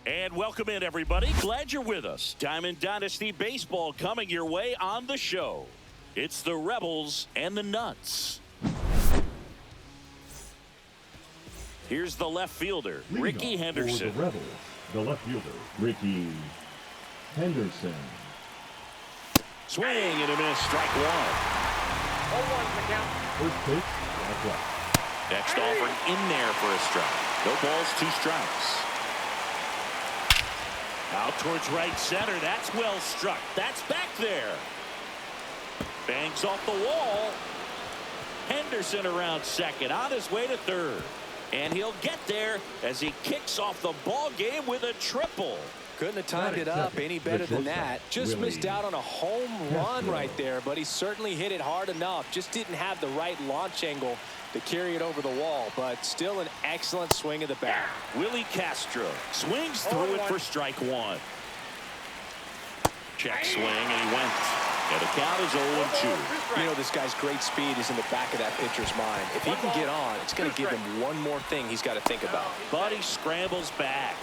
And welcome in, everybody. Glad you're with us. Diamond Dynasty Baseball coming your way on the show. It's the Rebels and the Nuts. Here's the left fielder, Ricky Henderson. For the Rebels, the left fielder, Ricky Henderson. Swing and a miss, strike one. 0-1 the count. First pitch, strike one. Next offering in there for a strike. No balls, 2 strikes. Out towards right center. That's well struck. That's back there. Bangs off the wall. Henderson around second, on his way to third. And he'll get there as he kicks off the ball game with a triple. Couldn't have timed it up any better than that. Just missed out on a home run right there, but he certainly hit it hard enough. Just didn't have the right launch angle to carry it over the wall, but still an excellent swing of the bat. Willie Castro swings through it for strike one. Check swing, and he went. And the count is 0-2. You know, this guy's great speed is in the back of that pitcher's mind. If he can get on, it's going to give him one more thing he's got to think about. But he scrambles back.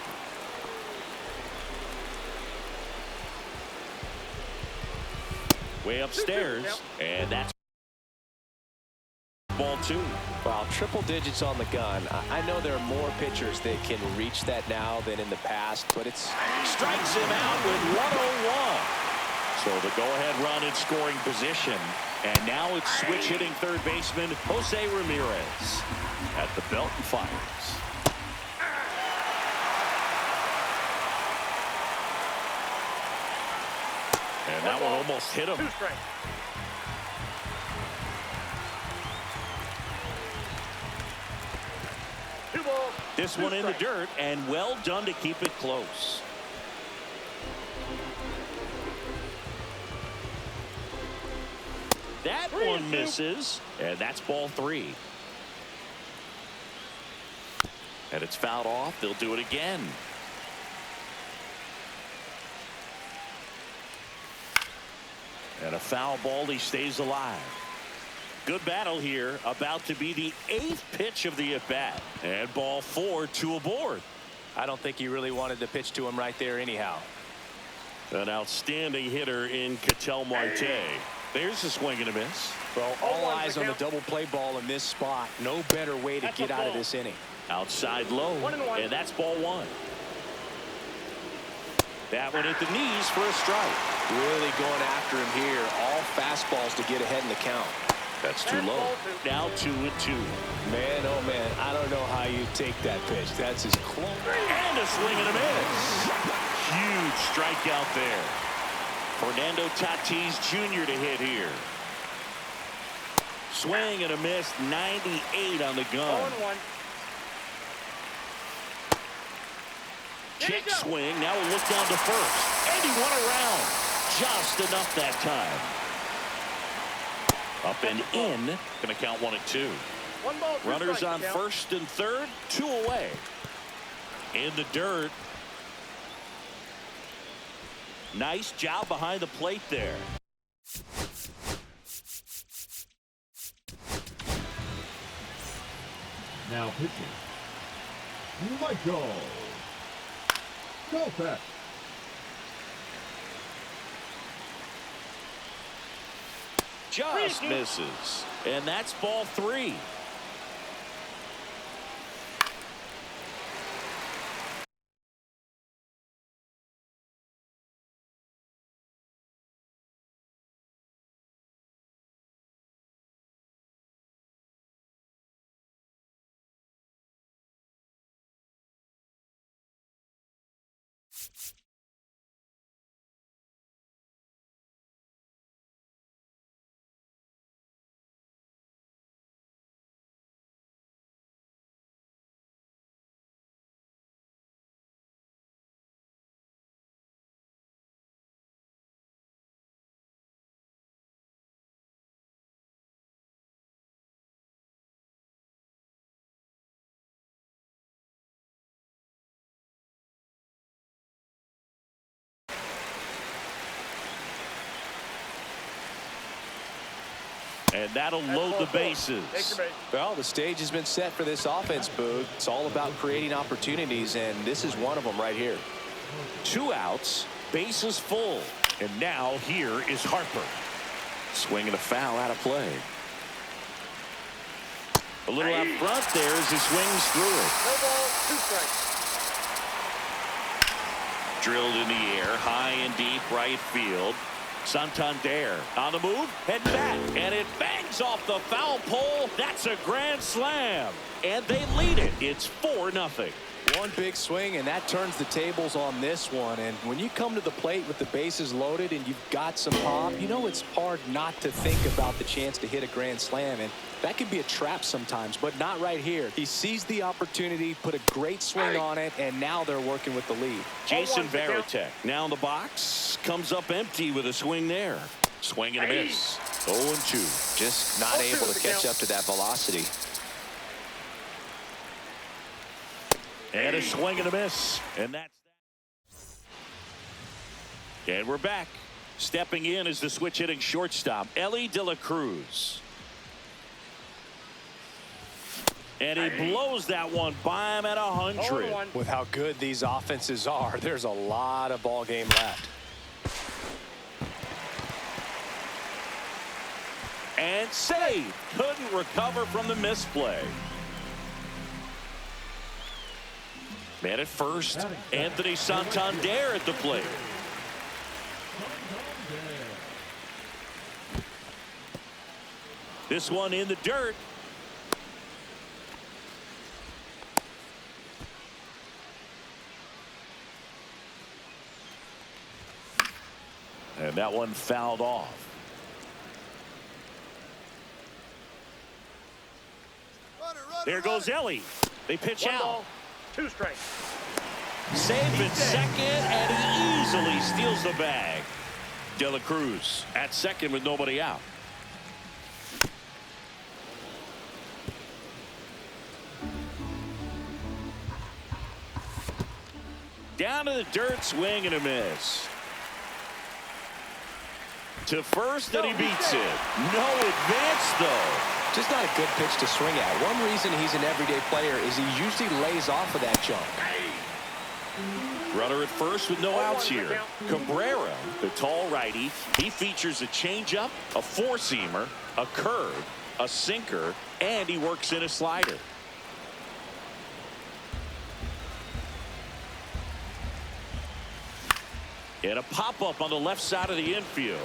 Way upstairs, and that's ball 2. Well, triple digits on the gun. I know there are more pitchers that can reach that now than in the past, but it's... Strikes him out with 101. So the go-ahead run in scoring position. And now it's switch hitting third baseman Jose Ramirez at the belt and fires. And that one almost hit him. 2 strikes. This one in the dirt, and well done to keep it close. That one misses, and that's ball 3. And it's fouled off. They'll do it again. And a foul ball. He stays alive. Good battle here. About to be the 8th pitch of the at-bat. And ball 4, 2 aboard. I don't think he really wanted to pitch to him right there anyhow. An outstanding hitter in Ketel Marte. There's a swing and a miss. Well, all eyes on the double play ball in this spot. No better way to get out of this inning. Outside low, 1-1. and that's ball 1. That one at the knees for a strike. Really going after him here. All fastballs to get ahead in the count. That's too low. Now 2-2. Man, oh man, I don't know how you take that pitch. That's as close. And a swing and a miss. Huge strikeout there. Fernando Tatis Jr. to hit here. Swing and a miss. 98 on the gun. 0-1. Check swing. Now we'll look down to first. And he won around. Just enough that time. Up and in. Going to count 1 and 2. 1 ball, 2 Runners strikes, on count. first and third. 2 away. In the dirt. Nice job behind the plate there. Now pitching, Michael Walkoff. Just misses. And that's ball 3. And that'll load the bases. Well, the stage has been set for this offense, Boog. It's all about creating opportunities, and this is one of them right here. 2 outs, bases full. And now here is Harper. Swinging a foul out of play. A little out front there as he swings through it. No ball, 2 strikes. Drilled in the air, high and deep right field. Santander on the move, head back, and it bangs off the foul pole. That's a grand slam, and they lead it. It's 4-0. One big swing, and that turns the tables on this one. And when you come to the plate with the bases loaded and you've got some pop, you know it's hard not to think about the chance to hit a grand slam. And that could be a trap sometimes, but not right here. He seized the opportunity, put a great swing on it, and now they're working with the lead. Jason Varitek now in the box, comes up empty with a swing there. Swing and a miss. 0-2. Just not able to catch up to that velocity. And a swing and a miss. And that's that. And we're back. Stepping in is the switch hitting shortstop, Ellie De La Cruz. And he blows that one by him at 100. With how good these offenses are, there's a lot of ball game left. And saved. Couldn't recover from the misplay. Man at first, Anthony Santander at the plate. This one in the dirt. And that one fouled off. There goes Ellie. They pitch out. Ball, 2 strikes. Save at second, and he easily steals the bag. De La Cruz at second with nobody out. Down to the dirt, swing and a miss. To first, and he beats it. No advance, though. Just not a good pitch to swing at. One reason he's an everyday player is he usually lays off of that jump. Runner at first with no outs here. Cabrera, the tall righty, he features a changeup, a four-seamer, a curve, a sinker, and he works in a slider. And a pop-up on the left side of the infield.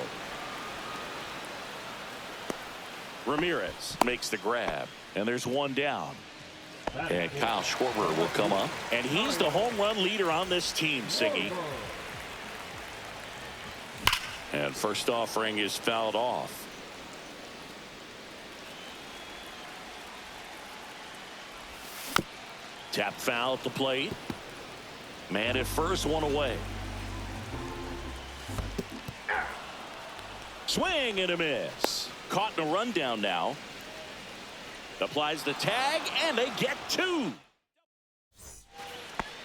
Ramirez makes the grab, and there's one down. And Kyle Schwarber will come up, and he's the home run leader on this team, Siggy. And first offering is fouled off. Tap foul at the plate. Man at first, one away. Swing and a miss. Caught in a rundown now. Applies the tag, and they get 2.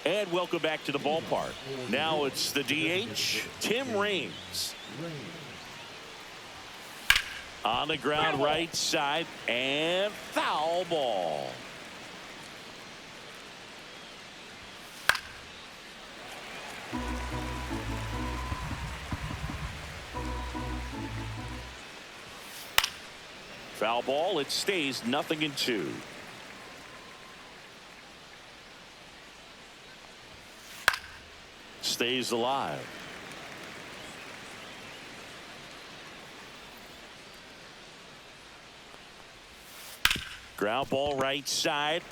And welcome back to the ballpark. Now it's the DH, Tim Raines. On the ground right side, and foul ball. Foul ball. It stays 0-2. Stays alive. Ground ball right side.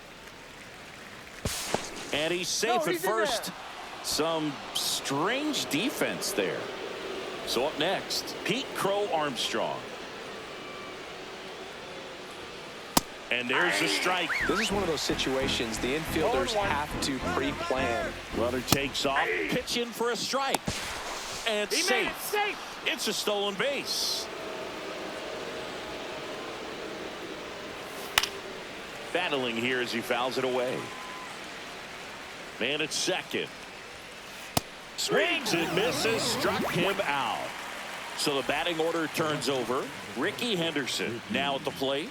And he's safe at first. Some strange defense there. So up next, Pete Crow Armstrong. And there's a strike. This is one of those situations the infielders have to pre-plan. Runner takes off, pitch in for a strike. And safe. It's a stolen base. Battling here as he fouls it away. Man at second. Swings and misses, struck him out. So the batting order turns over. Ricky Henderson now at the plate.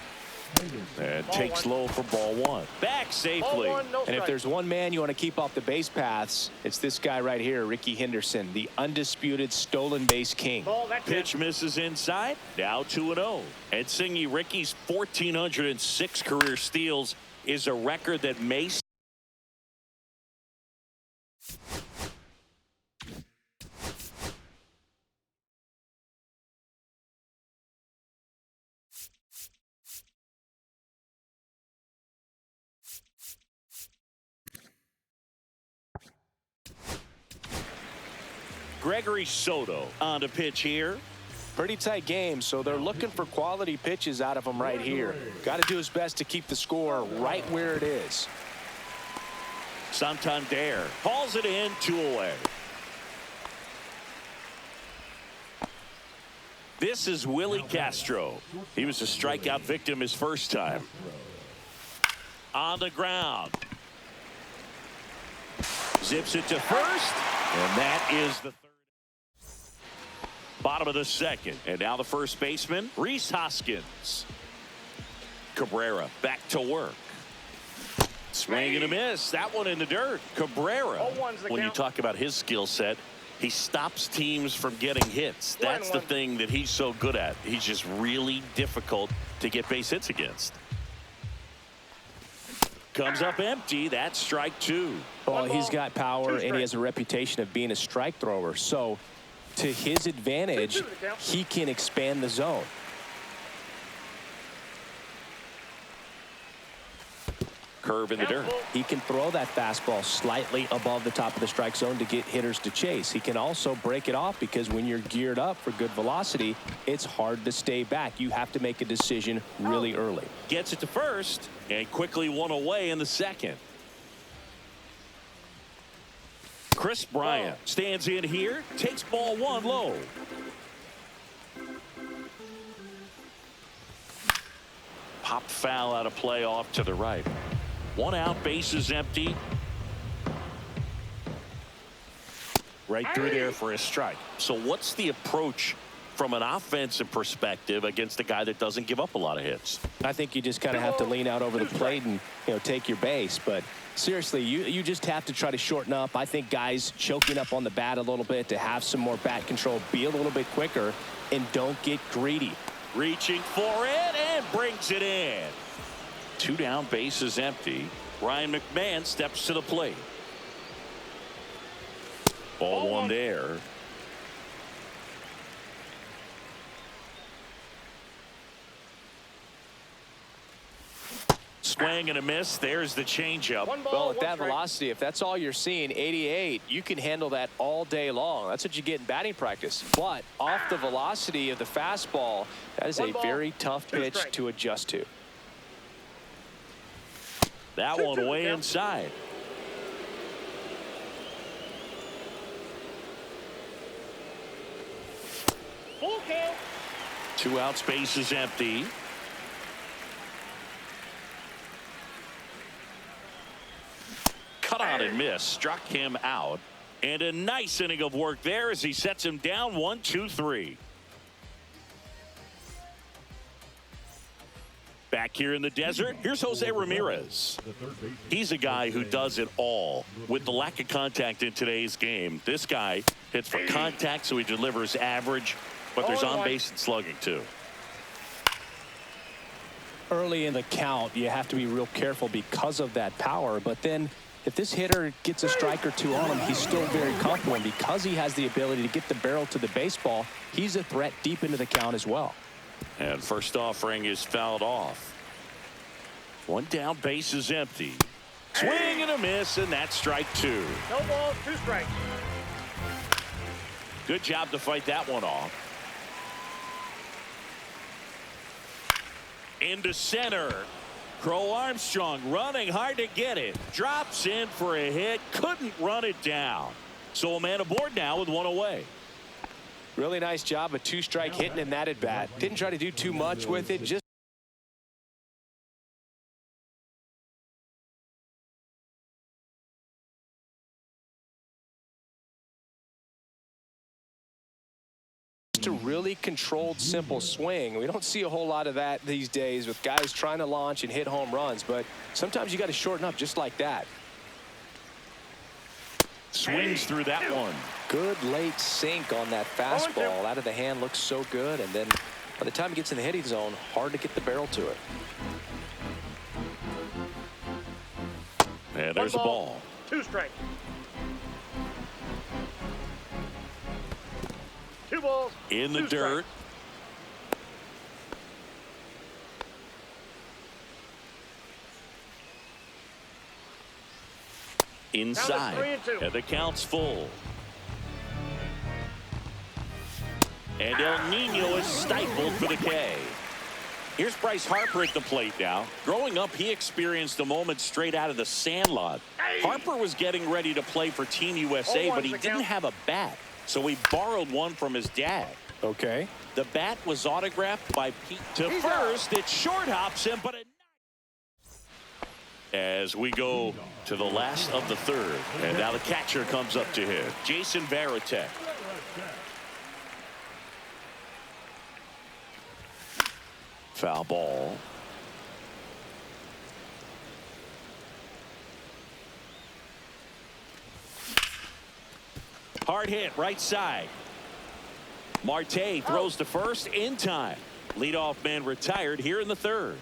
And takes low for ball one. Back safely. Ball one, no And if strike. there's one man you want to keep off the base paths, it's this guy right here, Ricky Henderson, the undisputed stolen base king. Ball, that's Pitch it. misses inside. Now 2-0. And Singy, Ricky's 1,406 career steals is a record that may. Gregory Soto on the pitch here. Pretty tight game, so they're looking for quality pitches out of him right here. Got to do his best to keep the score right where it is. Santander hauls it in, 2 away. This is Willie Castro. He was a strikeout victim his first time. On the ground. Zips it to first, and that is the third. Bottom of the second, and now the first baseman, Rhys Hoskins. Cabrera back to work. Swing and a miss. That one in the dirt. Cabrera, 0-1's the when you count. talk about his skill set, he stops teams from getting hits. That's the 1-1. thing that he's so good at. He's just really difficult to get base hits against. Comes up empty. That's strike two. Well, One he's ball, got power, two and he strikes. has a reputation of being a strike thrower. So, to his advantage, 2-2 the count. he can expand the zone. Curve in the dirt. He can throw that fastball slightly above the top of the strike zone to get hitters to chase. He can also break it off because when you're geared up for good velocity, it's hard to stay back. You have to make a decision really early. Gets it to first, and quickly one away in the second. Chris Bryant stands in here, takes ball one low. Popped foul out of play off to the right. One out, base is empty. Right through there for a strike. So what's the approach from an offensive perspective against a guy that doesn't give up a lot of hits? I think you just kind of have to lean out over the plate and take your base. But seriously, you just have to try to shorten up. I think guys choking up on the bat a little bit to have some more bat control, be a little bit quicker, and don't get greedy. Reaching for it and brings it in. 2 down, base is empty. Ryan McMahon steps to the plate. Ball one there. Swing and a miss. There's the changeup. One ball, Well, at one that strike. velocity, if that's all you're seeing, 88, you can handle that all day long. That's what you get in batting practice. But off the velocity of the fastball, that is One a ball, very tough two pitch strikes. to adjust to. That 2-2 one way count. inside. Full count. 2 outs, base is empty. Cut on and miss. Struck him out. And a nice inning of work there as he sets him down 1-2-3. Back here in the desert, here's Jose Ramirez. He's a guy who does it all. With the lack of contact in today's game, this guy hits for contact, so he delivers average, but there's on base and slugging too. Early in the count, you have to be real careful because of that power. But then if this hitter gets a strike or two on him, he's still very comfortable. And because he has the ability to get the barrel to the baseball, he's a threat deep into the count as well. And first offering is fouled off. 1 down, base is empty. Swing and a miss, and that's strike 2. No balls, 2 strikes. Good job to fight that one off. Into center. Crow Armstrong running hard to get it. Drops in for a hit. Couldn't run it down. So a man aboard now with 1 away. Really nice job, a 2-strike hitting in that at bat. Didn't try to do too much with it, just to really really controlled, simple swing. We don't see a whole lot of that these days with guys trying to launch and hit home runs, but sometimes you got to shorten up just like that. Swings through that one. Good late sink on that fastball. Out of the hand, looks so good, and then by the time it gets in the hitting zone, hard to get the barrel to it. And there's a ball. 2 strikes. 2 balls. In the 2 dirt. strikes. Inside. 3-2. And the count's full. And El Nino is stifled for the K. Here's Bryce Harper at the plate now. Growing up, he experienced a moment straight out of the Sandlot. Harper was getting ready to play for Team USA, but he didn't have a bat, so he borrowed one from his dad. Okay. The bat was autographed by Pete to first. It short hops him, but as we go to the last of the third, and now the catcher comes up to hit. Jason Varitek. Foul ball. Hard hit right side. Marte throws to first in time. Leadoff man retired here in the third.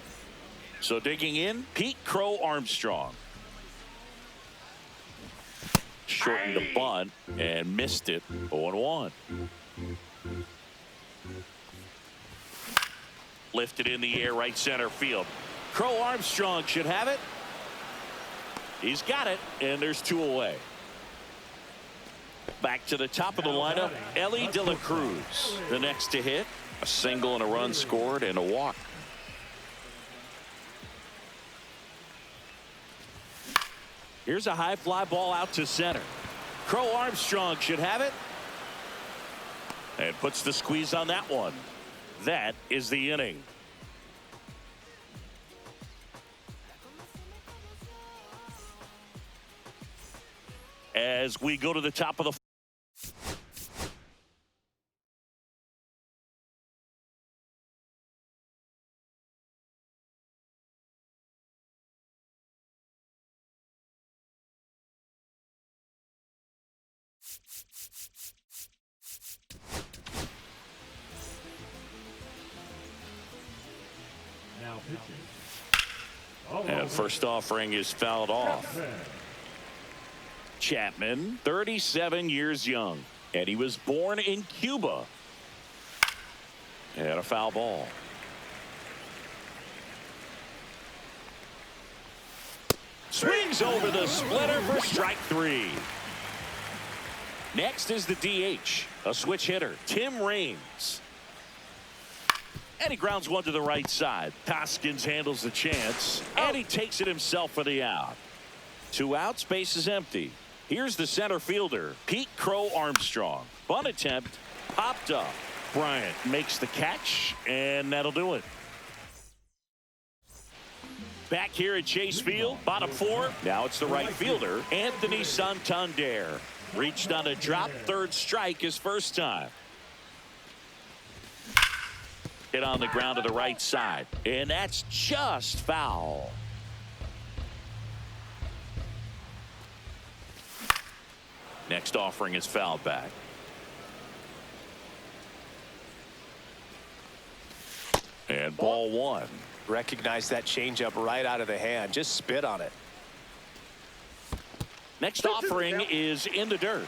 So digging in, Pete Crow Armstrong. Shortened the bunt and missed it. 0-1. Lifted in the air, right center field. Crow Armstrong should have it. He's got it, and there's 2 away. Back to the top of the lineup, Ellie De La Cruz. The next to hit, a single and a run scored and a walk. Here's a high fly ball out to center. Crow Armstrong should have it. And puts the squeeze on that one. That is the inning. As we go to the top of the Now pitching. and first offering is fouled off. Chapman, 37 years young, and he was born in Cuba. And a foul ball. Swings over the splitter for strike 3. Next is the DH, a switch hitter, Tim Raines. And he grounds one to the right side. Hoskins handles the chance, and he takes it himself for the out. 2 outs, base is empty. Here's the center fielder, Pete Crow Armstrong. Bunt attempt, popped up. Bryant makes the catch, and that'll do it. Back here at Chase Field, bottom 4. Now it's the right fielder, Anthony Santander. Reached on a drop, third strike his first time. Hit on the ground to the right side, and that's just foul. Next offering is fouled back. And ball 1. Recognize that changeup right out of the hand. Just spit on it. Next offering is in the dirt.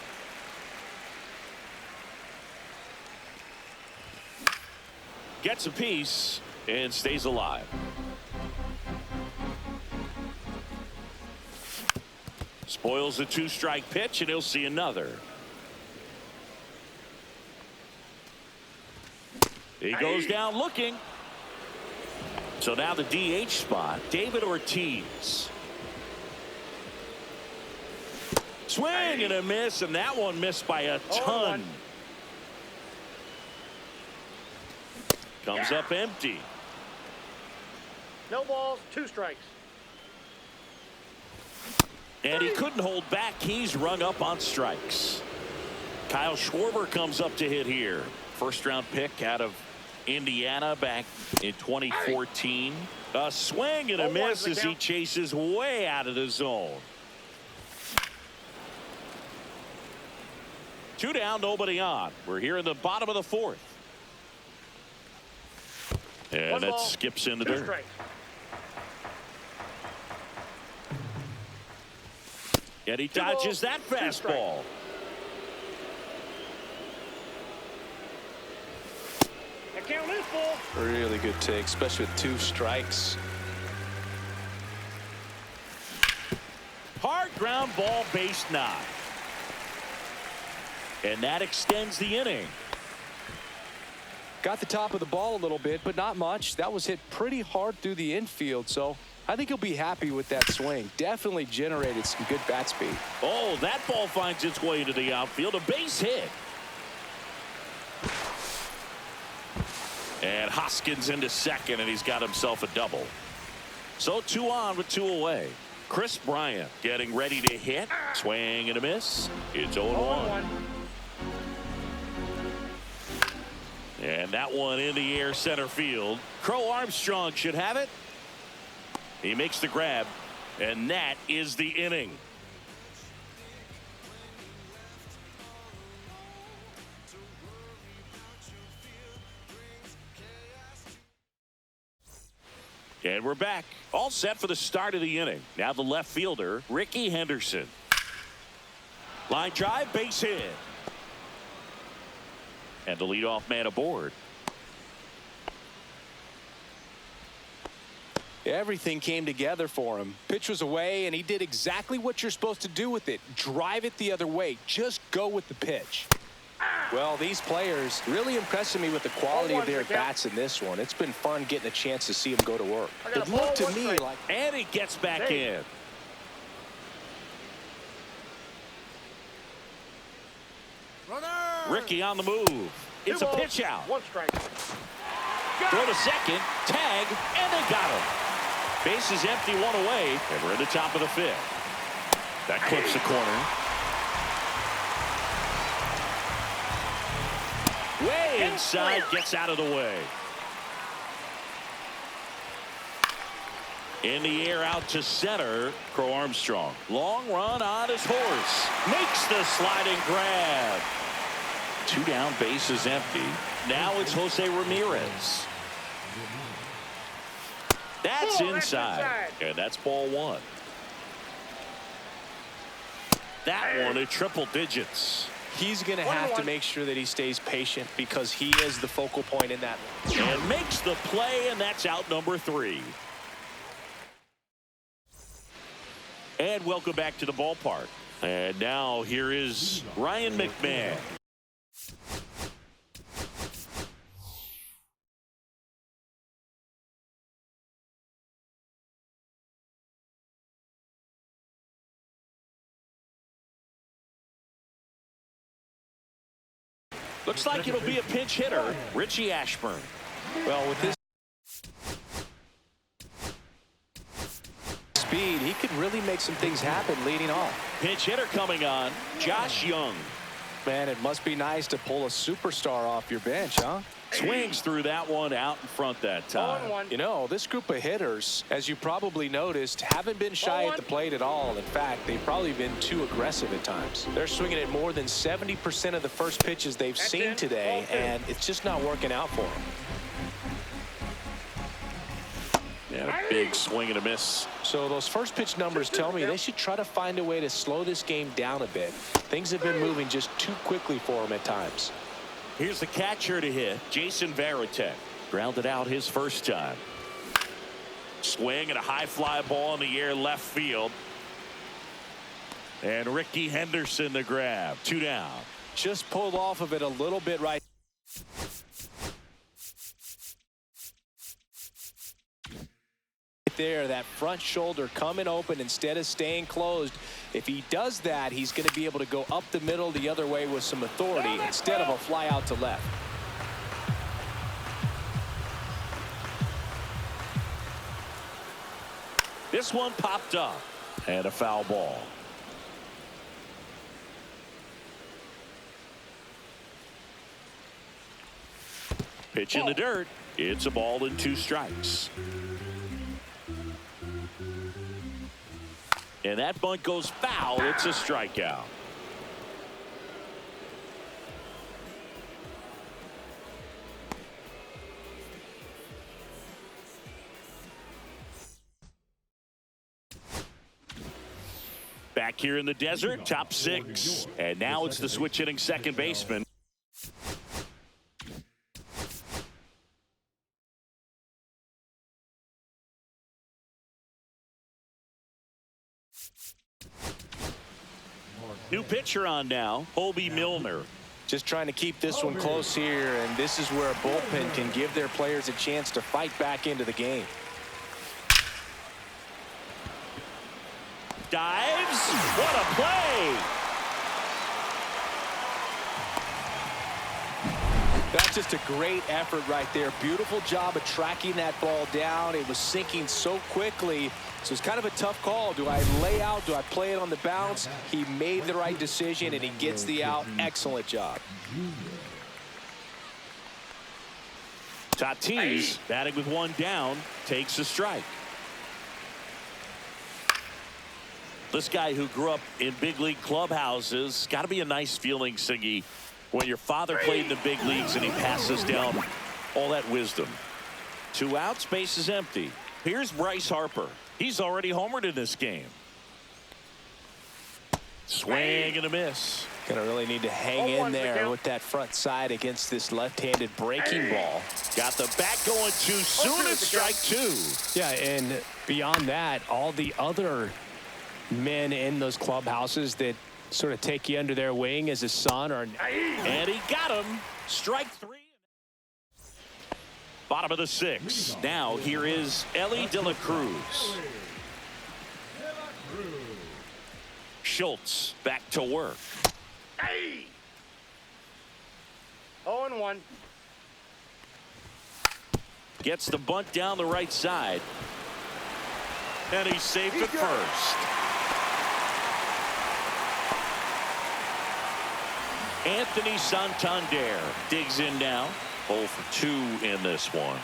Gets a piece and stays alive. Spoils a 2-strike pitch, and he'll see another. He goes down looking. So now the DH spot, David Ortiz. Swing and a miss, and that one missed by a ton. Comes up empty. No balls, 2 strikes. And he couldn't hold back. He's rung up on strikes. Kyle Schwarber comes up to hit here. first-round pick out of Indiana back in 2014. A swing and a miss as he chases way out of the zone. 2 down, nobody on. We're here in the bottom of the 4th. And that skips in the dirt. Strikes. And he dodges that fastball. The count is full. Really good take, especially with 2 strikes. Hard ground ball, base 9. And that extends the inning. Got the top of the ball a little bit, but not much. That was hit pretty hard through the infield, so I think he'll be happy with that swing. Definitely generated some good bat speed. Oh, that ball finds its way into the outfield. A base hit. And Hoskins into second, and he's got himself a double. So 2 on with 2 away. Chris Bryant getting ready to hit. Swing and a miss. It's 0-1. And that one in the air center field. Crow Armstrong should have it. He makes the grab, and that is the inning. And we're back. All set for the start of the inning. Now the left fielder, Ricky Henderson. Line drive, base hit. And the leadoff man aboard. Everything came together for him. Pitch was away, and he did exactly what you're supposed to do with it. Drive it the other way. Just go with the pitch. Well, these players really impressing me with the quality of their bats in this one. It's been fun getting a chance to see them go to work. It looked to me like... And he gets back in. Ricky on the move. It's a pitch out. 1 strike. Throw to second. Tag. And they got him. Base is empty, 1 away. And we're in the top of the 5th. That clips the corner. Way inside. Gets out of the way. In the air out to center. Crow Armstrong. Long run on his horse. Makes the sliding grab. 2 down, base is empty. Now it's Jose Ramirez. That's inside. And that's ball 1. That one at triple digits. He's going to have to make sure that he stays patient because he is the focal point in that. And makes the play, and that's out number 3. And welcome back to the ballpark. And now here is Ryan McMahon. Looks like it'll be a pinch hitter, Richie Ashburn. Well, with his speed, he could really make some things happen leading off. Pinch hitter coming on, Josh Young. Man, it must be nice to pull a superstar off your bench, huh? Swings through that one out in front that time. You know, this group of hitters, as you probably noticed, haven't been shy at the plate at all. In fact, they've probably been too aggressive at times. They're swinging at more than 70% of the first pitches they've seen today, and it's just not working out for them. And a big swing and a miss. So those first pitch numbers tell me they should try to find a way to slow this game down a bit. Things have been moving just too quickly for them at times. Here's the catcher to hit, Jason Varitek. Grounded out his first time. Swing and a high fly ball in the air left field. And Ricky Henderson the grab. 2 down. Just pulled off of it a little bit right there. That front shoulder coming open instead of staying closed. If he does that, he's going to be able to go up the middle the other way with some authority instead of a fly out to left. This one popped up and a foul ball. Pitch in the dirt. It's a ball and 2 strikes. And that bunt goes foul. It's a strikeout. Back here in the desert, top 6. And now it's the switch hitting second baseman. New pitcher on now, Hobie Milner. Just trying to keep this one close here, and this is where a bullpen can give their players a chance to fight back into the game. Dives. What a play. That's just a great effort right there. Beautiful job of tracking that ball down. It was sinking so quickly. So it's kind of a tough call. Do I lay out? Do I play it on the bounce? He made the right decision, and he gets the out. Excellent job. Tatis, batting with 1 down, takes a strike. This guy who grew up in big league clubhouses, got to be a nice feeling, Siggy, when your father played in the big leagues and he passes down all that wisdom. 2 outs, base is empty. Here's Bryce Harper. He's already homered in this game. Swing and a miss. Gonna really need to hang in there with that front side against this left-handed breaking ball. Got the bat going too soon. It's strike 2. Yeah, and beyond that, all the other men in those clubhouses that sort of take you under their wing as a son are. And he got him. Strike 3. Bottom of the 6th. Now here is Ellie De La Cruz. Schultz back to work. 0-1. Gets the bunt down the right side. And he's safe at first. Anthony Santander digs in now. 0 for 2 in this one.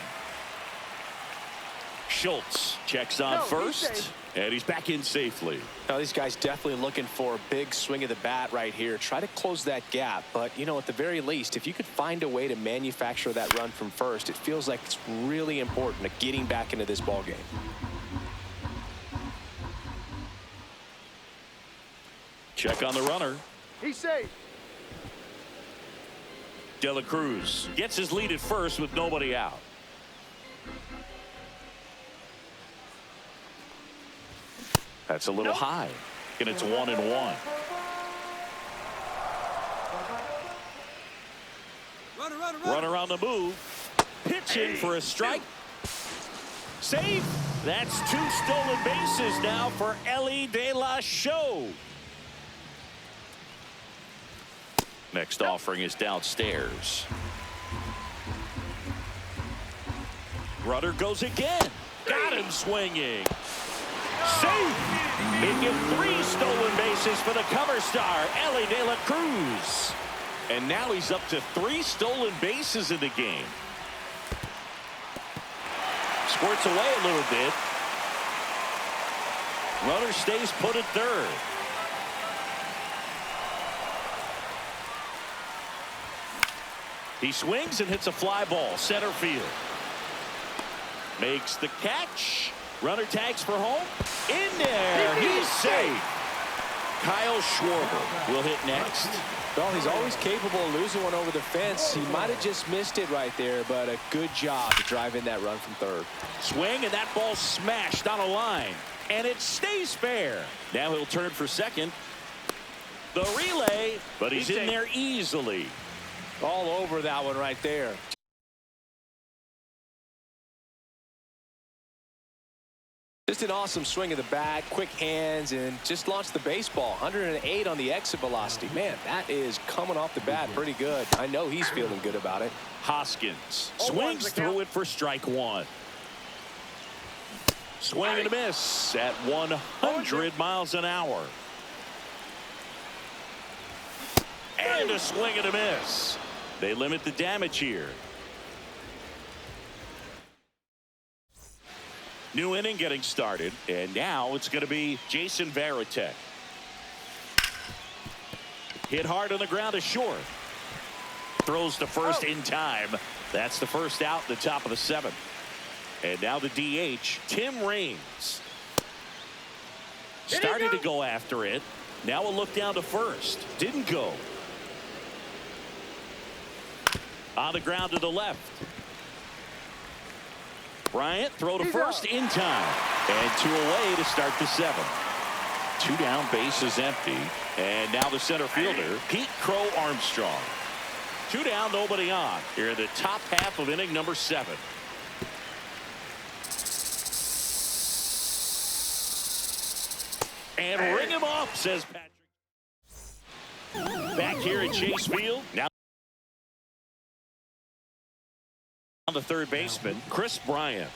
Schultz checks on first, and he's back in safely. Now these guys definitely looking for a big swing of the bat right here. Try to close that gap, but you know, at the very least, if you could find a way to manufacture that run from first, it feels like it's really important to getting back into this ball game. Check on the runner. He's safe. De La Cruz gets his lead at first with nobody out. That's a little high, and it's 1-1. Runner on the move. Pitching for a strike. Safe. That's 2 stolen bases now for Ellie De La Show. Next offering is downstairs. Runner goes again. Got him swinging. Safe. Making 3 stolen bases for the cover star, Ellie De La Cruz. And now he's up to 3 stolen bases in the game. Squirts away a little bit. Runner stays put at third. He swings and hits a fly ball center field. Makes the catch. Runner tags for home. In there. He's safe. Kyle Schwarber will hit next. Well, he's always capable of losing one over the fence. He might have just missed it right there, but a good job to drive in that run from third. Swing, and that ball smashed on a line. And it stays fair. Now he'll turn for second. The relay, but he's in there easily. All over that one right there. Just an awesome swing of the bat, quick hands, and just launched the baseball. 108 on the exit velocity. Man, that is coming off the bat pretty good. I know he's feeling good about it. Hoskins swings through it for strike 1. Swing and a miss at 100 miles an hour. And a swing and a miss. They limit the damage here. New inning getting started, and now it's going to be Jason Varitek. Hit hard on the ground to short. Throws to first in time. That's the first out in the top of the 7th. And now the DH, Tim Raines. Started to go after it. Now a look down to first. Didn't go. On the ground to the left. Bryant throw to first in time. And 2 away to start the 7th. 2 down, bases empty. And now the center fielder, Pete Crow Armstrong. 2 down, nobody on. Here in the top half of inning number 7. And ring him off, says Patrick. Back here at Chase Field. Now on the third baseman, Chris Bryant.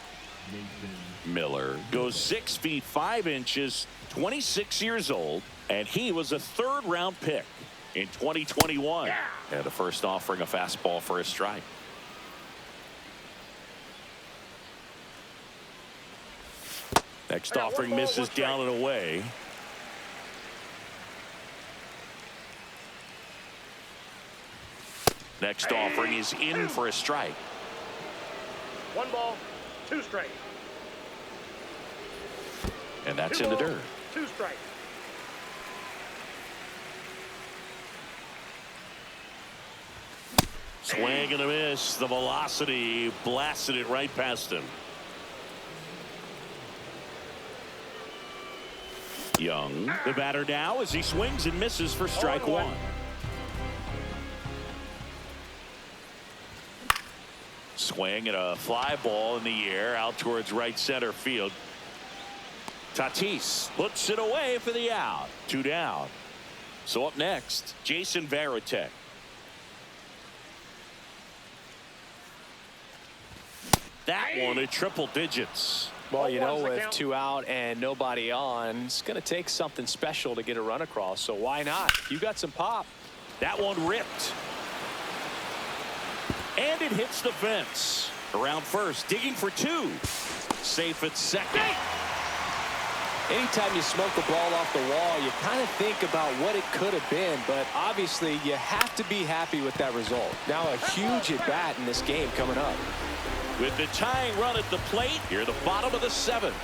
Miller goes 6 feet 5 inches, 26 years old, and he was a 3rd-round pick in 2021. And the first offering a fastball for a strike. Next offering misses down and away. Next offering is in for a strike. 1 ball, 2 strikes. And that's in the dirt. 2 strikes. Swing and a miss. The velocity blasted it right past him. Young, the batter now as he swings and misses for strike 1. Swing and a fly ball in the air out towards right center field. Tatis puts it away for the out. 2 down. So up next, Jason Varitek. That one at triple digits. Well, you know, with 2 out and nobody on, it's going to take something special to get a run across. So why not? You got some pop. That one ripped. And it hits the fence. Around first, digging for 2. Safe at second. Anytime you smoke the ball off the wall, you kind of think about what it could have been, but obviously you have to be happy with that result. Now a huge at bat in this game coming up. With the tying run at the plate, here the bottom of the 7th.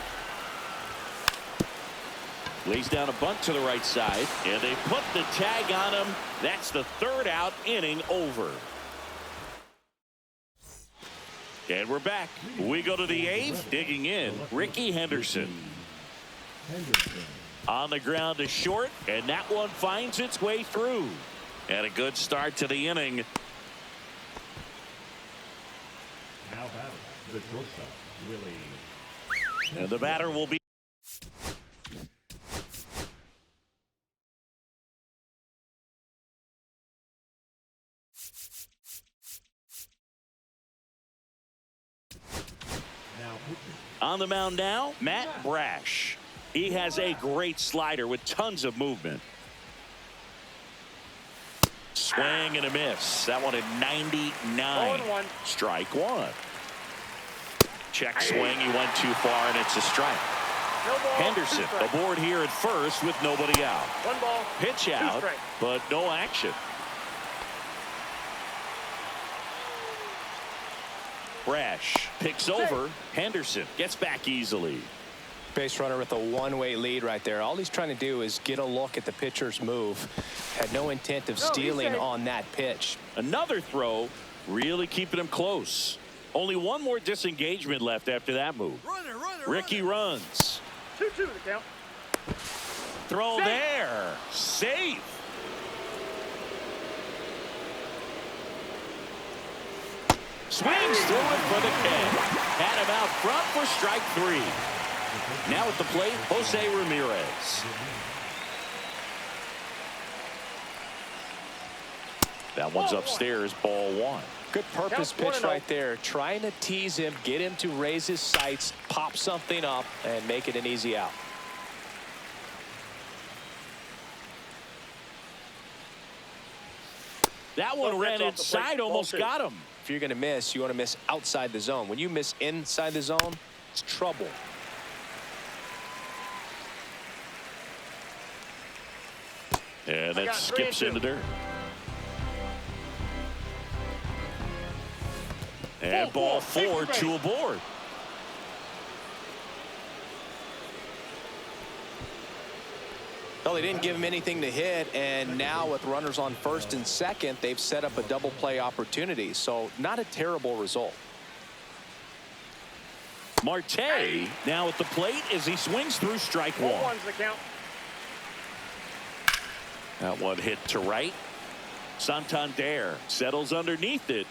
Lays down a bunt to the right side, and they put the tag on him. That's the 3rd out, inning over. And we're back. We go to the 8th, digging in, Ricky Henderson. On the ground to short, and that one finds its way through. And a good start to the inning. Now batting, the shortstop, Willie. And the batter will be. On the mound now, Matt Brash. He has a great slider with tons of movement. Swing and a miss. That one at 99. Strike 1. Check swing. He went too far, and it's a strike. Henderson aboard here at first with nobody out. 1 ball. Pitch out, but no action. Brash picks over. Henderson gets back easily. Base runner with a 1-way lead right there. All he's trying to do is get a look at the pitcher's move. Had no intent of stealing on that pitch. Another throw, really keeping him close. Only one more disengagement left after that move. Ricky runs. 2-2 the count. Throw there. Safe. Swings through it for the catch. Had him out front for strike 3. Now at the plate, Jose Ramirez. That one's upstairs, ball 1. Good purpose pitch right there. Trying to tease him, get him to raise his sights, pop something up, and make it an easy out. That one ran inside, almost got him. If you're going to miss, you want to miss outside the zone. When you miss inside the zone, it's trouble. And that skips into dirt. And ball 4, 2 aboard. Well, they didn't give him anything to hit, and now with runners on first and second, they've set up a double play opportunity. So not a terrible result. Marte now at the plate as he swings through strike one. 1-1's the count. That one hit to right. Santander settles underneath it.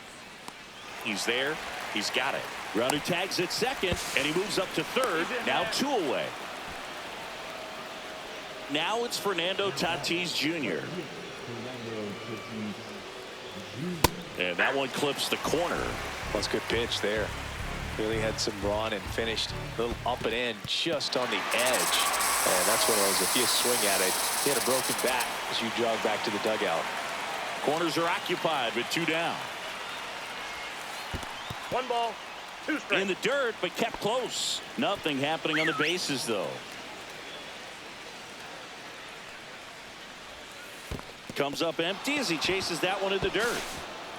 He's there. He's got it. Runner tags at second, and he moves up to third. Now 2 away. Now it's Fernando Tatis Jr. And that one clips the corner. That's a good pitch there. Really had some run and finished a little up and in just on the edge. And that's one of those, if you swing at it, he had a broken bat as you jog back to the dugout. Corners are occupied with 2 down. 1 ball, 2 strikes. In the dirt, but kept close. Nothing happening on the bases, though. Comes up empty as he chases that one in the dirt.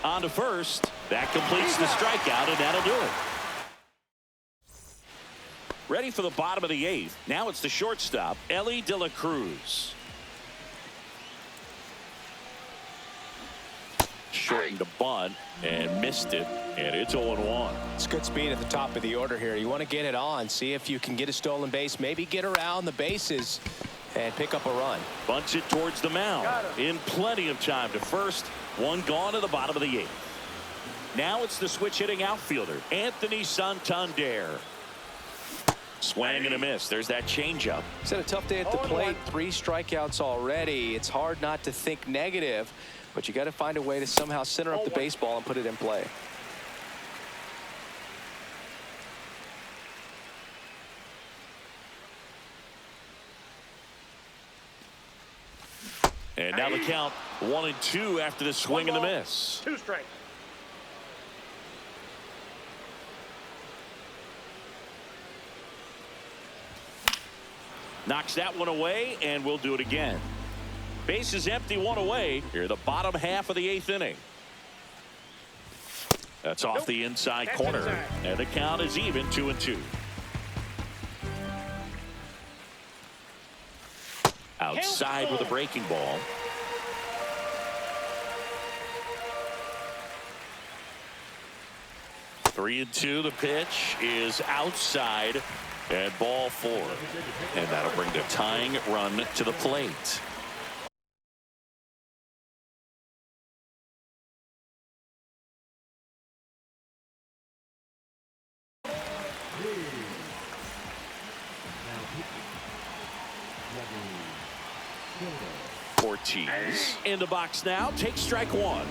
On to first. That completes the strikeout, and that'll do it. Ready for the bottom of the 8th. Now it's the shortstop, Ellie De La Cruz. Shortened a bunt and missed it, and it's 0-1. It's good speed at the top of the order here. You want to get it on, see if you can get a stolen base, maybe get around the bases and pick up a run. Bunts it towards the mound in plenty of time to first. 1 gone to the bottom of the 8th. Now it's the switch hitting outfielder, Anthony Santander. Swing and a miss. There's that changeup. He's had a tough day at the plate. 3 strikeouts already. It's hard not to think negative, but you got to find a way to somehow center up the baseball and put it in play. And now the count 1-2 after the swing and the miss. 2 strikes. Knocks that one away, and we'll do it again. Base is empty, 1 away. Here, the bottom half of the 8th inning. That's off the inside corner. And the count is even, 2-2. Outside with a breaking ball. Three and 2. The pitch is outside, and ball 4. And that'll bring the tying run to the plate. Ortiz in the box now. Takes strike 1.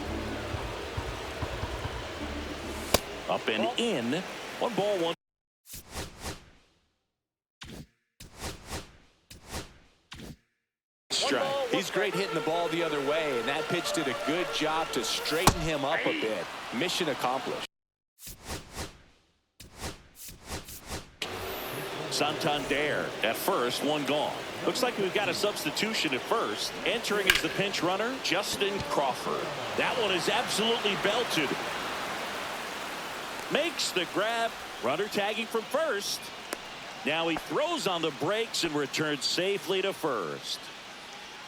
Up and in. 1 ball, 1. Strike. He's great hitting the ball the other way, and that pitch did a good job to straighten him up a bit. Mission accomplished. Santander at first, 1 gone. Looks like we've got a substitution at first. Entering as the pinch runner, Justin Crawford. That one is absolutely belted. Makes the grab. Runner tagging from first. Now he throws on the brakes and returns safely to first.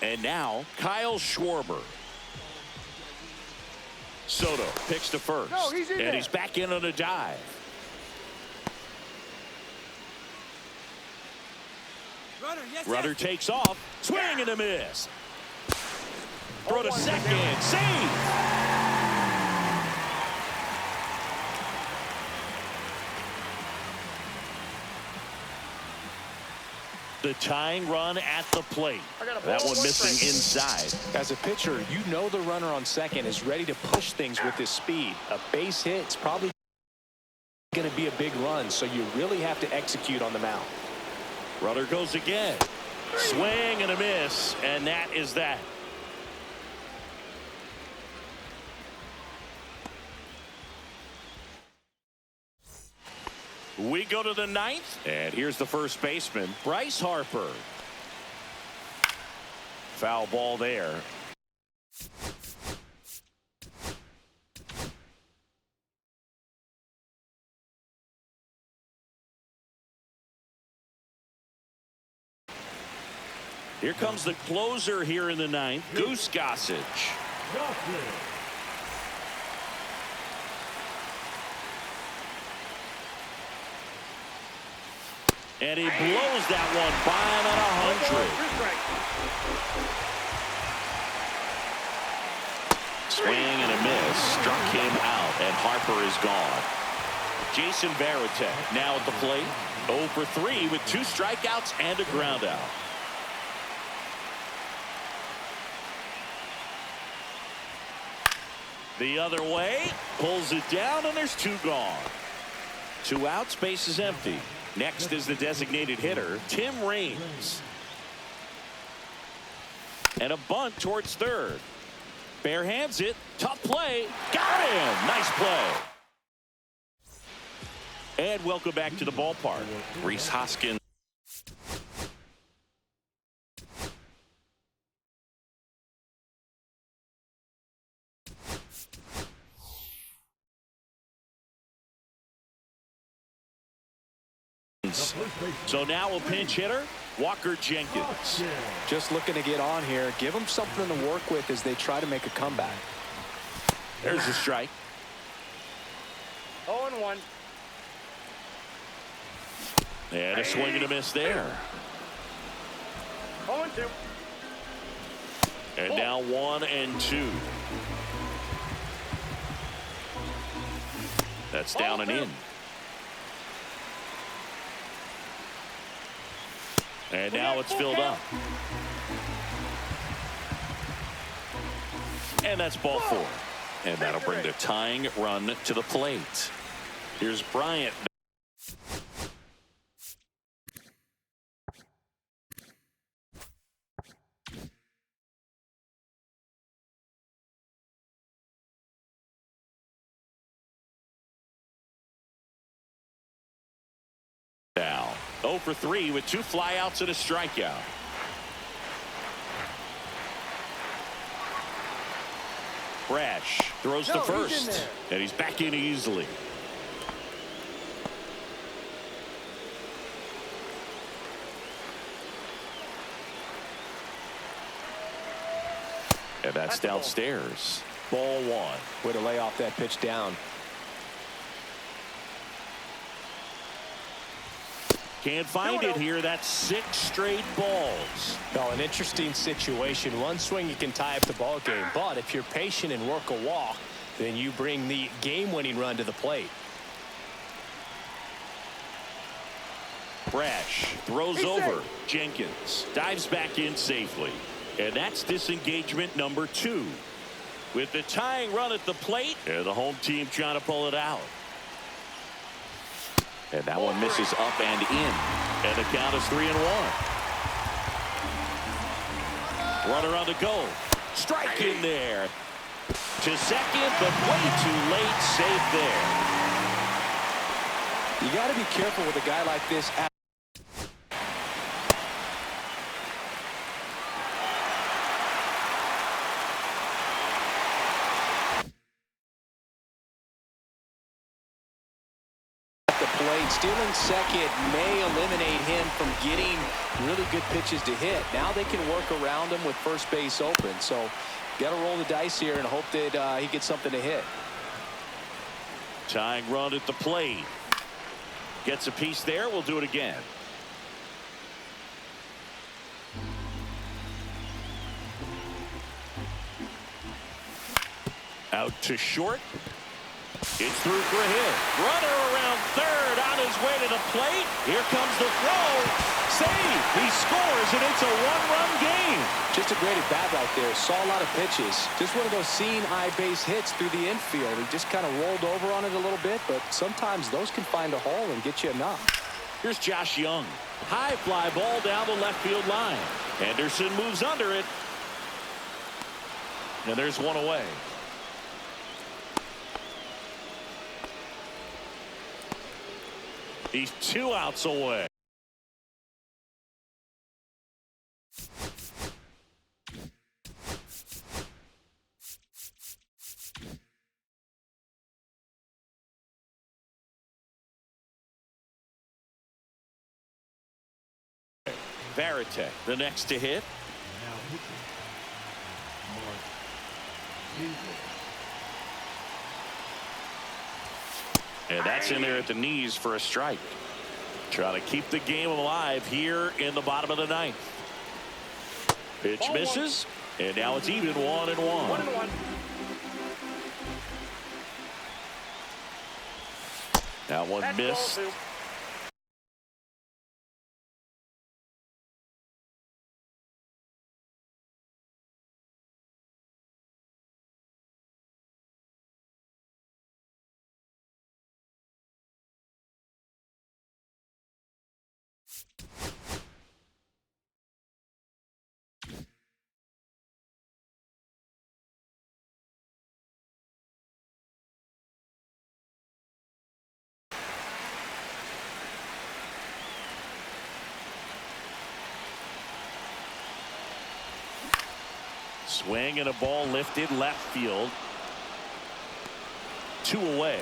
And now Kyle Schwarber. Soto picks to first. And he's back in on a dive. Runner takes off. Swing and a miss. Throw to second. Save. The tying run at the plate. That one missing inside. As a pitcher, you know the runner on second is ready to push things with his speed. A base hit's probably going to be a big run, so you really have to execute on the mound. Runner goes again. Swing and a miss, and that is that. We go to the 9th, and here's the first baseman, Bryce Harper. Foul ball there. Here comes the closer here in the ninth, Goose Gossage. And he blows that one by him at 100. Swing and a miss. Struck him out, and Harper is gone. Jason Varitek now at the plate. 0 for 3 with 2 strikeouts and a ground out. The other way, pulls it down, and there's 2 gone. 2 outs, base is empty. Next is the designated hitter, Tim Raines. And a bunt towards third. Bare hands it, tough play, got him, nice play. And welcome back to the ballpark. Rhys Hoskins. So now a pinch hitter, Walker Jenkins. Just looking to get on here. Give them something to work with as they try to make a comeback. There's a strike. 0-1. And a swing and a miss there. 0-2. And now 1-2. That's down and in. And now it's filled up. And that's ball 4. And that'll bring the tying run to the plate. Here's Bryant. Now 0 for 3 with 2 flyouts and a strikeout. Brash throws to first, and he's back in easily. And that's downstairs. Ball 1. Way to lay off that pitch down. Can't find it here. That's 6 straight balls. Well, an interesting situation. One swing you can tie up the ball game, but if you're patient and work a walk, then you bring the game-winning run to the plate. Brash throws over. Jenkins dives back in safely. And that's disengagement number 2. With the tying run at the plate, and the home team trying to pull it out. And that one misses up and in. And the count is 3-1. Runner on the go. Strike in there. To second, but way too late. Safe there. You got to be careful with a guy like this. Plate. Stealing second may eliminate him from getting really good pitches to hit. Now they can work around him with first base open. So got to roll the dice here and hope that he gets something to hit. Tying run at the plate. Gets a piece there. We'll do it again. Out to short. It's through for a hit. Runner around third on his way to the plate. Here comes the throw. Save. He scores, and it's a 1-run game. Just a great at-bat right there. Saw a lot of pitches. Just one of those seeing eye base hits through the infield. He just kind of rolled over on it a little bit, but sometimes those can find a hole and get you enough. Here's Josh Young. High fly ball down the left field line. Henderson moves under it. And there's one away. He's 2 outs away. Varitek, the next to hit. And that's in there at the knees for a strike. Trying to keep the game alive here in the bottom of the ninth. Pitch misses, and now it's even 1-1. 1-1. That one That's missed. ball two. Swing and a ball lifted left field. 2 away.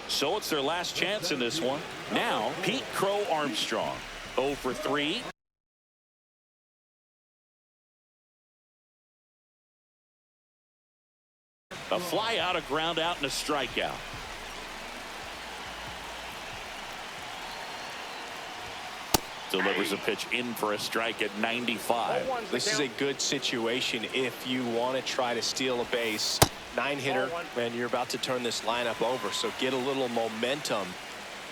So it's their last chance in this one. Now Pete Crow Armstrong 0 for 3. A fly out, a ground out, and a strikeout. Delivers a pitch in for a strike at 95. This is a good situation if you want to try to steal a base. 9-hitter, and you're about to turn this lineup over. So get a little momentum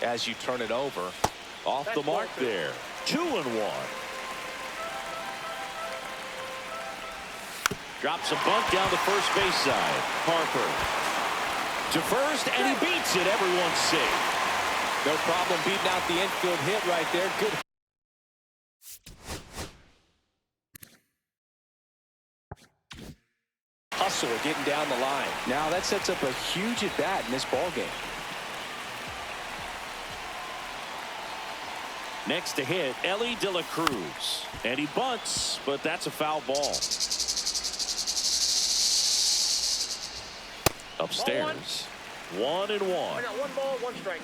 as you turn it over. Off the mark there. 2-1. Drops a bunt down the first base side. Harper to first, and he beats it. Everyone's safe. No problem beating out the infield hit right there. Good. Hustle getting down the line. Now that sets up a huge at bat in this ball game. Next to hit, Ellie De La Cruz, and he bunts, but that's a foul ball. Upstairs, 1-1. I got 1 ball, 1 strike.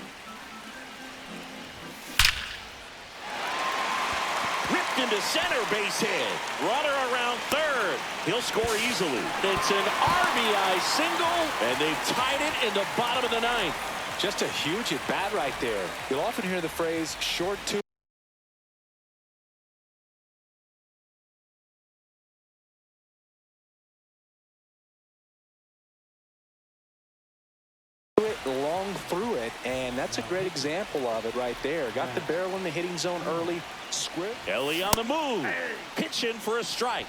Ripped into center, base hit. Runner around third. He'll score easily. It's an RBI single, and they've tied it in the bottom of the ninth. Just a huge at bat right there. You'll often hear the phrase short two. Long through it, and that's a great example of it right there. Got the barrel in the hitting zone early. Square. Ellie on the move. Pitch in for a strike.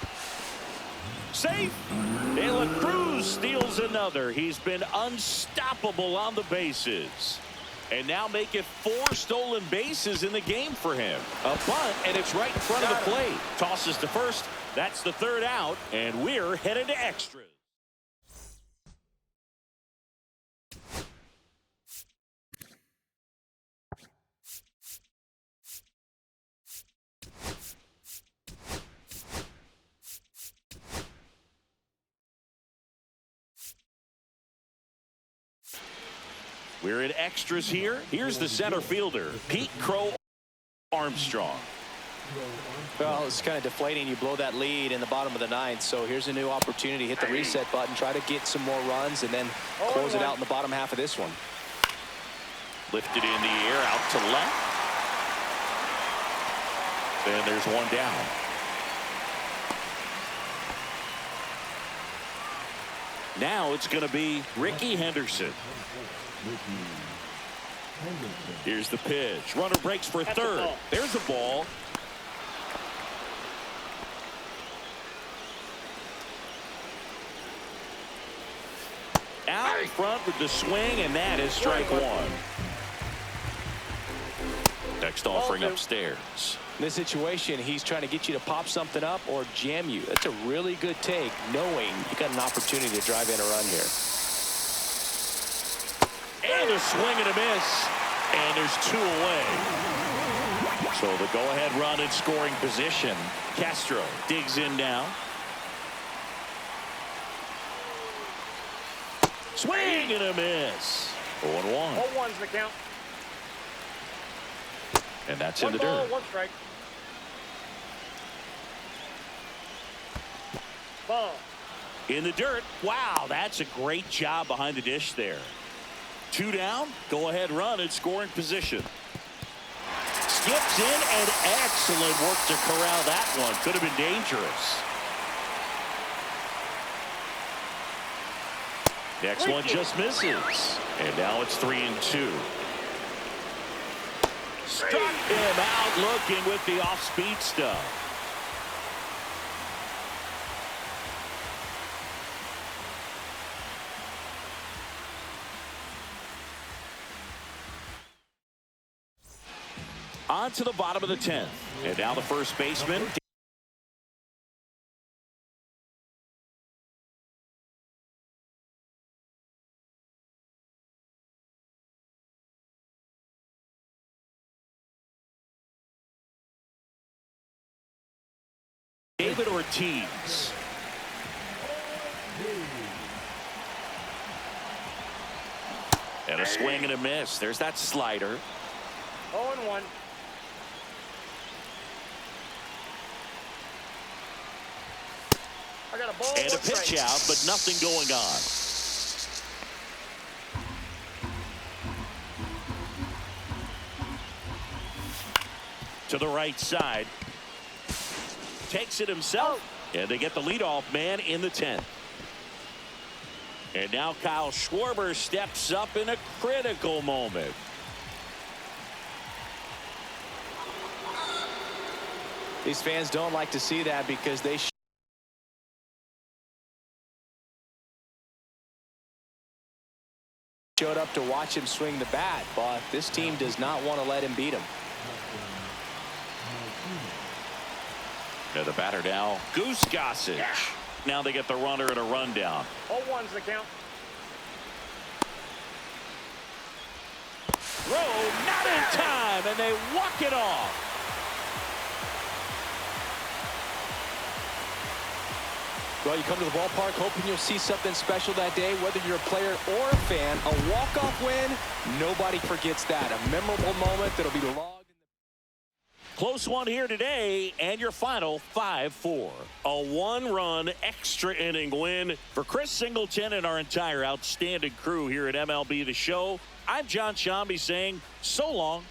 Safe. De La Cruz steals another. He's been unstoppable on the bases. And now make it 4 stolen bases in the game for him. A bunt, and it's right in front of the plate. Tosses to first. That's the 3rd out, and we're headed to extras. We're in extras here. Here's the center fielder, Pete Crow Armstrong. Well, it's kind of deflating. You blow that lead in the bottom of the ninth. So here's a new opportunity. Hit the reset button. Try to get some more runs and then close it out in the bottom half of this one. Lifted in the air out to left. And there's one down. Now it's going to be Ricky Henderson. Here's the pitch. Runner breaks for third. There's a ball. Out in front with the swing, and that is strike 1. Next offering upstairs. In this situation, he's trying to get you to pop something up or jam you. That's a really good take, knowing you got an opportunity to drive in a run here. And a swing and a miss. And there's 2 away. So the go-ahead run in scoring position. Castro digs in now. Swing and a miss. 0-1. 0-1's the count. And that's in One the ball, dirt. one strike. Ball. In the dirt. Wow, that's a great job behind the dish there. 2 down. Go ahead run in scoring position. Skips in, and excellent work to corral that one. Could have been dangerous. Next one just misses. And now it's 3-2. Struck him out looking with the off-speed stuff. On to the bottom of the 10th. And now the first baseman. David Ortiz. And a swing and a miss. There's that slider. 0-1. I got a ball, And a one pitch strike. out, but nothing going on. To the right side. Takes it himself. And they get the leadoff man in the 10th. And now Kyle Schwarber steps up in a critical moment. These fans don't like to see that because they showed up to watch him swing the bat, but this team does not want to let him beat him. Now the batter now, Goose Gossage. Yeah. Now they get the runner and a rundown. 0-1's the count. Throw not in time, and they walk it off. Well, you come to the ballpark hoping you'll see something special that day, whether you're a player or a fan. A walk-off win, nobody forgets that. A memorable moment that'll be logged. Close one here today, and your final 5-4. A 1-run extra inning win for Chris Singleton and our entire outstanding crew here at MLB The Show. I'm John Shambi saying so long